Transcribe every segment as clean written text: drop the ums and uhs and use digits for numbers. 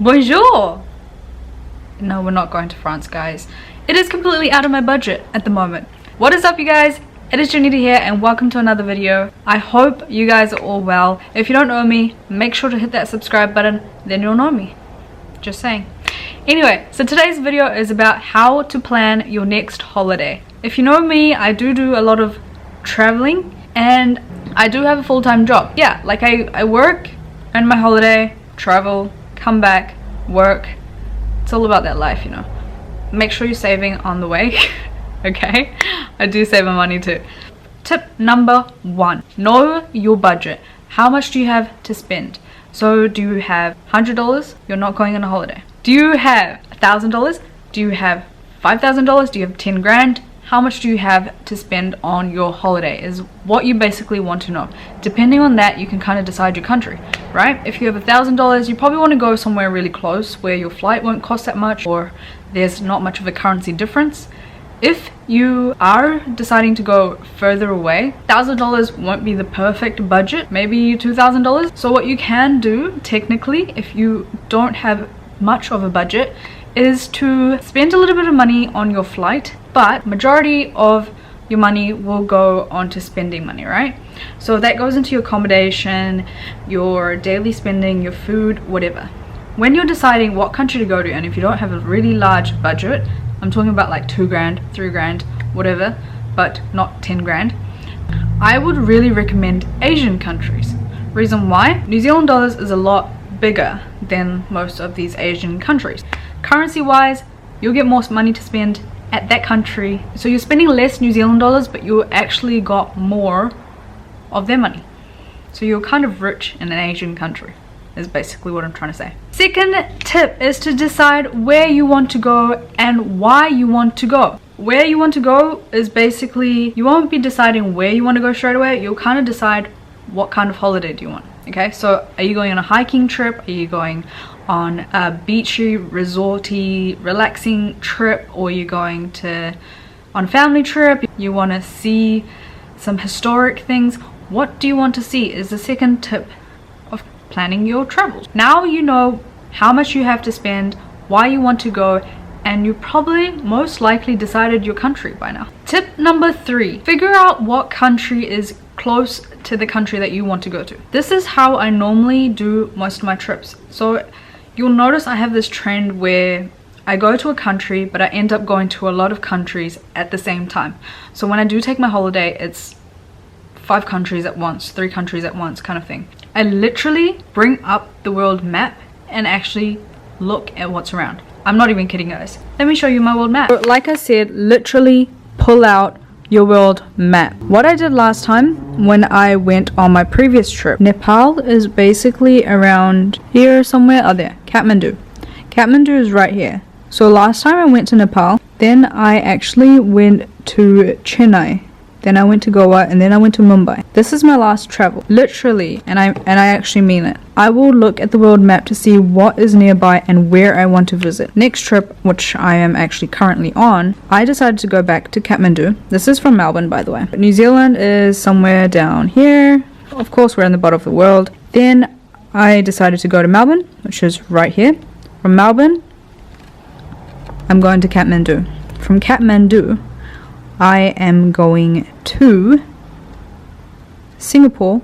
Bonjour! No, we're not going to France, guys. It is completely out of my budget at the moment. What is up, you guys? It is Janita here and welcome to another video. I hope you guys are all well. If you don't know me, make sure to hit that subscribe button, then you'll know me. Just saying. Anyway, so today's video is about how to plan your next holiday. If you know me, I do a lot of traveling and I do have a full-time job. Yeah, like I work, earn my holiday, travel, come back, work. It's all about that life, you know. Make sure you're saving on the way. Okay, I do save my money too. Tip number 1, know your budget. How much do you have to spend? So do you have $100? You're not going on a holiday. Do you have $1,000? Do you have $5,000? Do you have 10 grand? How much do you have to spend on your holiday is what you basically want to know. Depending on that, you can kind of decide your country, right? If you have $1,000, you probably want to go somewhere really close where your flight won't cost that much or there's not much of a currency difference. If you are deciding to go further away, $1,000 won't be the perfect budget, maybe $2,000. So what you can do technically, if you don't have much of a budget, is to spend a little bit of money on your flight, but majority of your money will go onto spending money, right? So that goes into your accommodation, your daily spending, your food, whatever. When you're deciding what country to go to, and if you don't have a really large budget, I'm talking about like 2 grand, 3 grand, whatever, but not 10 grand. I would really recommend Asian countries. Reason why? New Zealand dollars is a lot bigger than most of these Asian countries. Currency wise, you'll get more money to spend at that country. So you're spending less New Zealand dollars, but you actually got more of their money. So you're kind of rich in an Asian country, is basically what I'm trying to say. Second tip is to decide where you want to go and why you want to go. Where you want to go is basically, you won't be deciding where you want to go straight away. You'll kind of decide what kind of holiday do you want. Okay, so are you going on a hiking trip? Are you going on a beachy, resorty, relaxing trip? Or are you going on a family trip? You want to see some historic things? What do you want to see is the second tip of planning your travels. Now you know how much you have to spend, why you want to go, and you probably most likely decided your country by now. Tip number 3, figure out what country is close to the country that you want to go to. This is how I normally do most of my trips. So you'll notice I have this trend where I go to a country, but I end up going to a lot of countries at the same time. So when I do take my holiday, it's 5 countries at once, 3 countries at once kind of thing. I literally bring up the world map and actually look at what's around. I'm not even kidding, guys. Let me show you my world map. Like I said, literally pull out your world map. What I did last time when I went on my previous trip, Nepal is basically around here somewhere. Oh, there, Kathmandu. Kathmandu is right here. So last time I went to Nepal, then I actually went to Chennai, then I went to Goa, and then I went to Mumbai. This is my last travel, literally, and I actually mean it. I will look at the world map to see what is nearby and where I want to visit. Next trip, which I am actually currently on, I decided to go back to Kathmandu. This is from Melbourne, by the way. New Zealand is somewhere down here. Of course, we're in the bottom of the world. Then I decided to go to Melbourne, which is right here. From Melbourne, I'm going to Kathmandu. From Kathmandu, I am going to Singapore,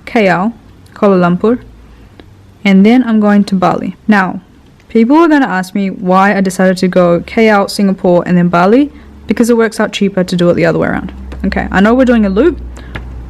KL, Kuala Lumpur, and then I'm going to Bali. Now, people are going to ask me why I decided to go KL, Singapore, and then Bali, because it works out cheaper to do it the other way around. Okay, I know we're doing a loop,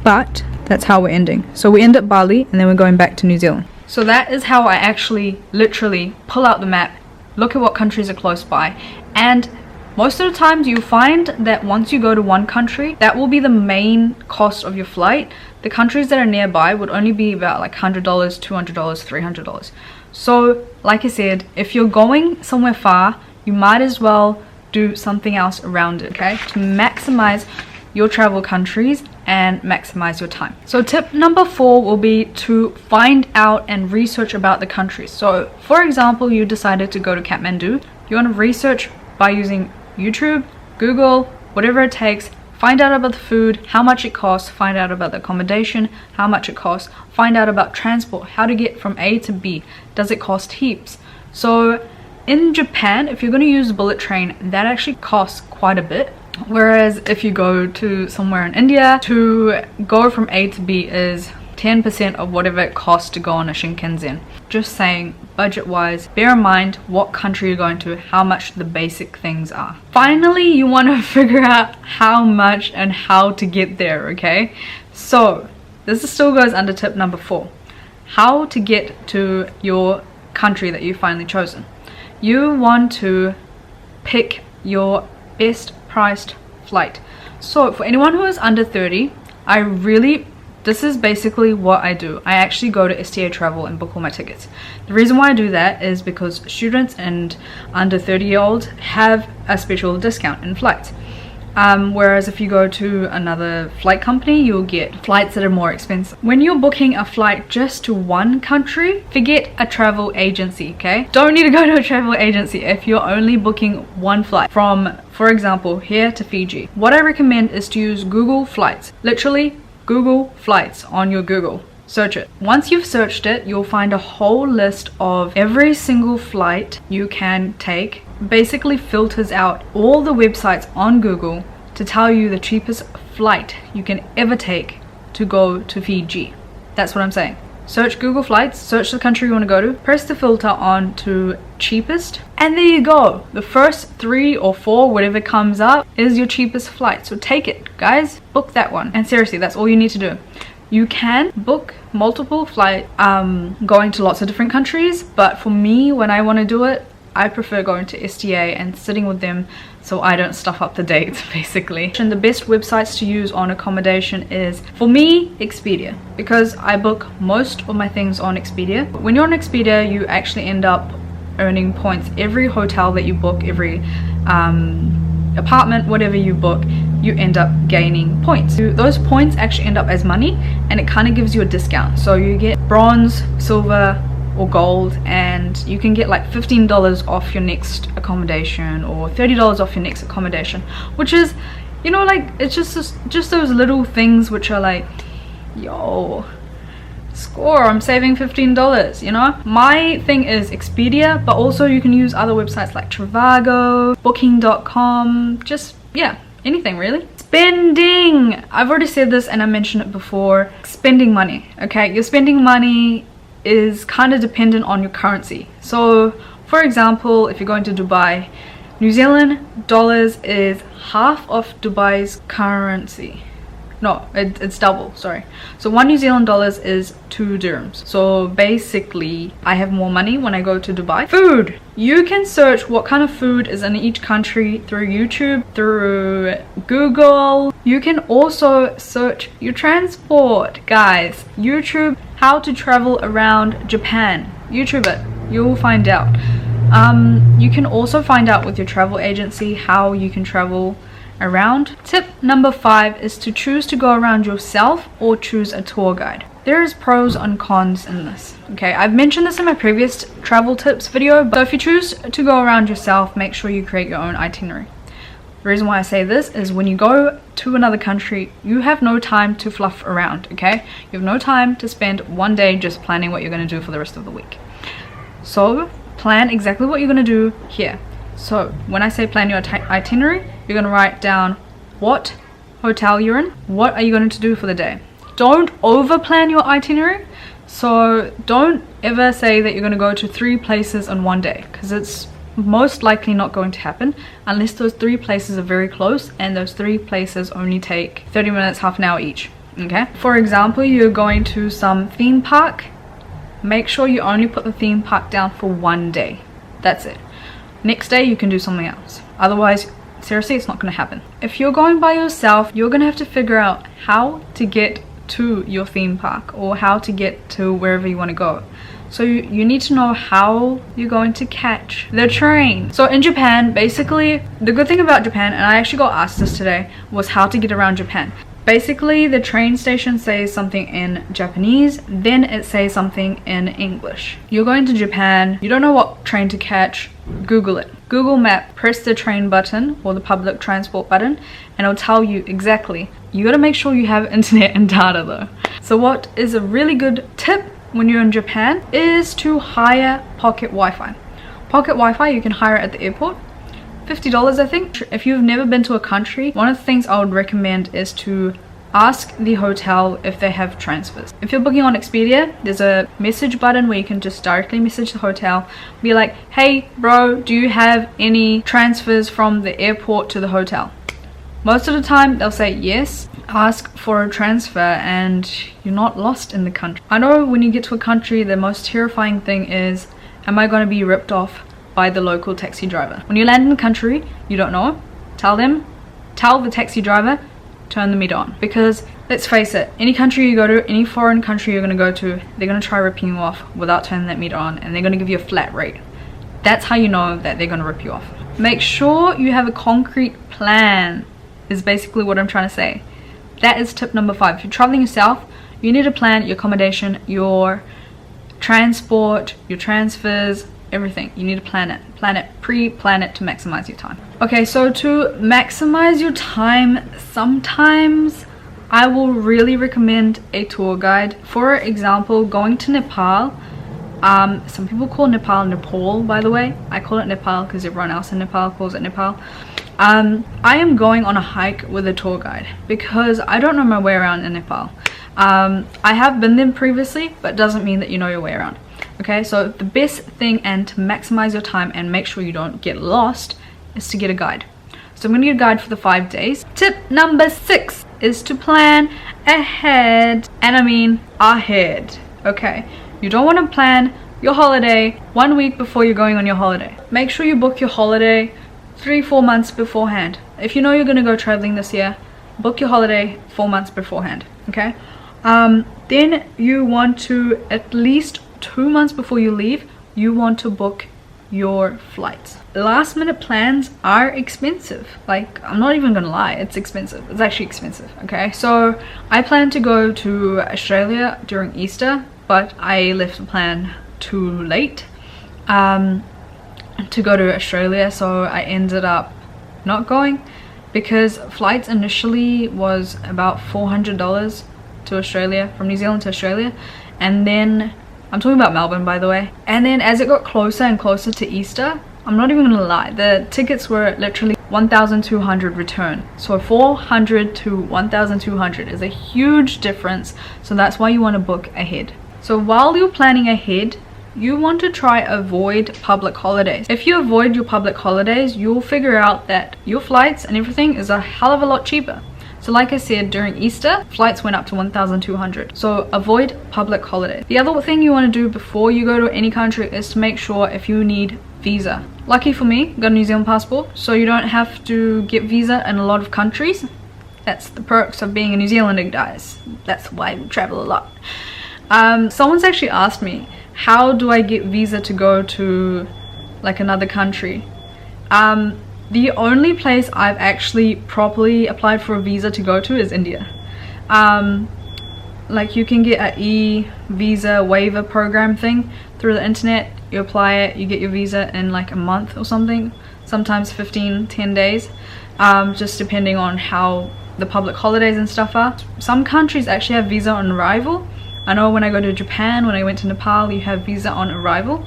but that's how we're ending. So we end at Bali, and then we're going back to New Zealand. So that is how I actually, literally, pull out the map, look at what countries are close by, and most of the times you find that once you go to one country, that will be the main cost of your flight. The countries that are nearby would only be about like $100, $200, $300. So like I said, if you're going somewhere far, you might as well do something else around it, okay? To maximize your travel countries and maximize your time. So tip number 4 will be to find out and research about the countries. So for example, you decided to go to Kathmandu. You want to research by using YouTube, Google, whatever it takes. Find out about the food, how much it costs, find out about the accommodation, how much it costs, find out about transport, how to get from A to B. Does it cost heaps? So in Japan, if you're going to use bullet train, that actually costs quite a bit. Whereas if you go to somewhere in India, to go from A to B is 10% of whatever it costs to go on a Shinkansen. Just saying, budget wise, bear in mind what country you're going to, how much the basic things are. Finally, you want to figure out how much and how to get there, okay? So this still goes under tip number 4. How to get to your country that you've finally chosen. You want to pick your best priced flight. So for anyone who is under 30, this is basically what I do. I actually go to STA Travel and book all my tickets. The reason why I do that is because students and under 30-year-olds have a special discount in flights. Whereas if you go to another flight company, you'll get flights that are more expensive. When you're booking a flight just to one country, forget a travel agency, okay? Don't need to go to a travel agency if you're only booking one flight from, for example, here to Fiji. What I recommend is to use Google Flights. Literally, Google Flights on your Google. Search it. Once you've searched it, you'll find a whole list of every single flight you can take. Basically filters out all the websites on Google to tell you the cheapest flight you can ever take to go to Fiji. That's what I'm saying. Search Google Flights, search the country you want to go to, press the filter on to cheapest, and there you go. The first 3 or 4, whatever comes up, is your cheapest flight. So take it, guys. Book that one. And seriously, that's all you need to do. You can book multiple flights going to lots of different countries, but for me, when I want to do it, I prefer going to STA and sitting with them so I don't stuff up the dates, basically. And the best websites to use on accommodation is, for me, Expedia, because I book most of my things on Expedia. When you're on Expedia, you actually end up earning points. Every hotel that you book, every apartment, whatever you book, you end up gaining points. Those points actually end up as money, and it kind of gives you a discount. So you get bronze, silver, or gold, and you can get like $15 off your next accommodation or $30 off your next accommodation, which is, you know, like, it's just those little things which are like, yo, score, I'm saving $15, you know. My thing is Expedia, but also you can use other websites like Trivago, booking.com, just, yeah, anything really. Spending, I've already said this and I mentioned it before. Spending money, okay? You're spending money is kind of dependent on your currency. So for example, if you're going to Dubai, New Zealand dollars is half of Dubai's currency. No, it's double, sorry. So 1 New Zealand dollars is 2 dirhams. So basically, I have more money when I go to Dubai. Food! You can search what kind of food is in each country through YouTube, through Google. You can also search your transport, guys. YouTube, how to travel around Japan. YouTube it, you'll find out. You can also find out with your travel agency how you can travel around. Tip number 5 is to choose to go around yourself or choose a tour guide. There is pros and cons in this. Okay, I've mentioned this in my previous travel tips video, but if you choose to go around yourself, make sure you create your own itinerary. The reason why I say this is when you go to another country, you have no time to fluff around, okay? You have no time to spend one day just planning what you're going to do for the rest of the week. So plan exactly what you're going to do here. So when I say plan your itinerary, you're going to write down what hotel you're in, what are you going to do for the day. Don't over plan your itinerary. So don't ever say that you're going to go to 3 places in one day, because it's most likely not going to happen unless those 3 places are very close and those 3 places only take 30 minutes, half an hour each. Okay, for example, you're going to some theme park. Make sure you only put the theme park down for one day. That's it. Next day you can do something else. Otherwise, seriously, it's not going to happen. If you're going by yourself, you're going to have to figure out how to get to your theme park or how to get to wherever you want to go. So you need to know how you're going to catch the train. So in Japan, basically, the good thing about Japan, and I actually got asked this today, was how to get around Japan. Basically, the train station says something in Japanese, then it says something in English. You're going to Japan, you don't know what train to catch, Google it. Google Map, press the train button or the public transport button, and it'll tell you exactly. You gotta make sure you have internet and data though. So what is a really good tip when you're in Japan is to hire pocket Wi-Fi. Pocket Wi-Fi you can hire at the airport, $50 I think. If you've never been to a country, one of the things I would recommend is to ask the hotel if they have transfers. If you're booking on Expedia, there's a message button where you can just directly message the hotel, be like, hey bro, do you have any transfers from the airport to the hotel? Most of the time they'll say yes. Ask for a transfer and you're not lost in the country. I know when you get to a country, the most terrifying thing is, am I going to be ripped off by the local taxi driver? When you land in the country you don't know, tell the taxi driver, turn the meter on. Because let's face it, any country you go to, any foreign country you're going to go to, they're going to try ripping you off without turning that meter on, and they're going to give you a flat rate. That's how you know that they're going to rip you off. Make sure you have a concrete plan is basically what I'm trying to say. That is tip number 5. If you're traveling yourself, you need to plan your accommodation, your transport, your transfers, everything. You need to plan it. Pre-plan it to maximize your time. Okay, so to maximize your time, sometimes I will really recommend a tour guide. For example, going to Nepal. Some people call Nepal, by the way. I call it Nepal because everyone else in Nepal calls it Nepal. I am going on a hike with a tour guide because I don't know my way around in Nepal. I have been there previously, but doesn't mean that you know your way around. Okay, so the best thing and to maximize your time and make sure you don't get lost is to get a guide. So I'm going to get a guide for the 5 days. Tip number 6 is to plan ahead, and I mean ahead. Okay, you don't want to plan your holiday 1 week before you're going on your holiday. Make sure you book your holiday 3-4 months beforehand. If you know you're going to go traveling this year, book your holiday 4 months beforehand. Okay, then you want to, at least 2 months before you leave, you want to book your flights. Last minute plans are expensive. Like, I'm not even gonna lie, it's expensive. It's actually expensive. Okay, so I plan to go to Australia during Easter, but I left the plan too late to go to Australia, so I ended up not going because flights initially was about $400 to Australia, from New Zealand to Australia, and then I'm talking about Melbourne, by the way. And then as it got closer and closer to Easter, I'm not even gonna lie, the tickets were literally 1,200 return. So 400 to 1,200 is a huge difference. So that's why you want to book ahead. So while you're planning ahead, you want to try avoid public holidays. If you avoid your public holidays, you'll figure out that your flights and everything is a hell of a lot cheaper. So like I said, during Easter, flights went up to 1,200. So avoid public holidays. The other thing you want to do before you go to any country is to make sure if you need visa. Lucky for me, got a New Zealand passport, so you don't have to get visa in a lot of countries. That's the perks of being a New Zealander, guys. That's why we travel a lot. Someone's actually asked me, how do I get visa to go to like another country? The only place I've actually properly applied for a visa to go to is India. Like, you can get an e-visa waiver program thing through the internet. You apply it, you get your visa in like a month or something, sometimes 10 days, just depending on how the public holidays and stuff are. Some countries actually have visa on arrival. I know when I go to Japan, when I went to Nepal, you have visa on arrival.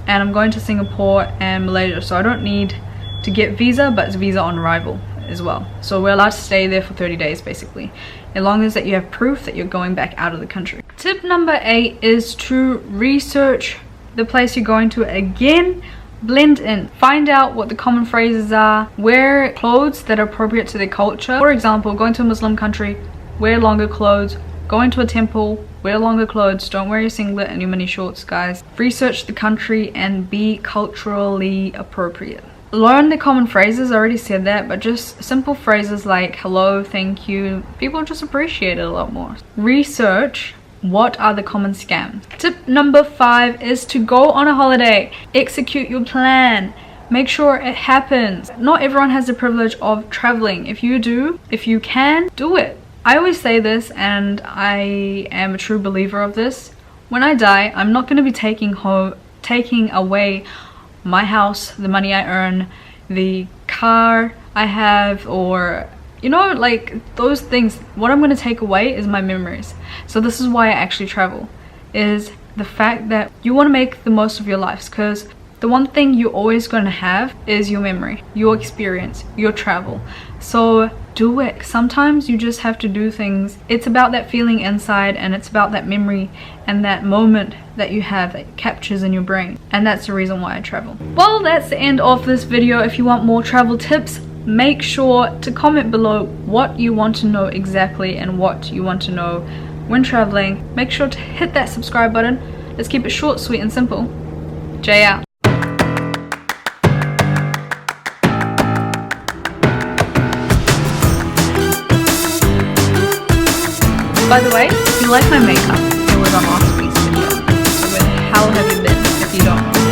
And I'm going to Singapore and Malaysia, so I don't need to get visa, but it's visa on arrival as well. So we're allowed to stay there for 30 days basically, as long as that you have proof that you're going back out of the country. Tip number 8 is to research the place you're going to. Again, blend in, find out what the common phrases are, wear clothes that are appropriate to their culture. For example, going to a Muslim country, wear longer clothes. Going to a temple, wear longer clothes. Don't wear your singlet and your mini shorts, guys. Research the country and be culturally appropriate. Learn the common phrases, I already said that, but just simple phrases like hello, thank you. People just appreciate it a lot more. Research what are the common scams. Tip number 5 is to go on a holiday. Execute your plan. Make sure it happens. Not everyone has the privilege of traveling. If you do, if you can, do it. I always say this, and I am a true believer of this. When I die, I'm not going to be taking away my house, the money I earn, the car I have, or you know, like those things. What I'm going to take away is my memories. So this is why I actually travel, is the fact that you want to make the most of your lives, because the one thing you're always going to have is your memory, your experience, your travel. So do it. Sometimes you just have to do things. It's about that feeling inside, and it's about that memory and that moment that you have that captures in your brain. And that's the reason why I travel. Well, that's the end of this video. If you want more travel tips, make sure to comment below what you want to know exactly and what you want to know when traveling. Make sure to hit that subscribe button. Let's keep it short, sweet and simple. Jay out. By the way, if you like my makeup, it was on last week's video. So where the hell have you been if you don't know?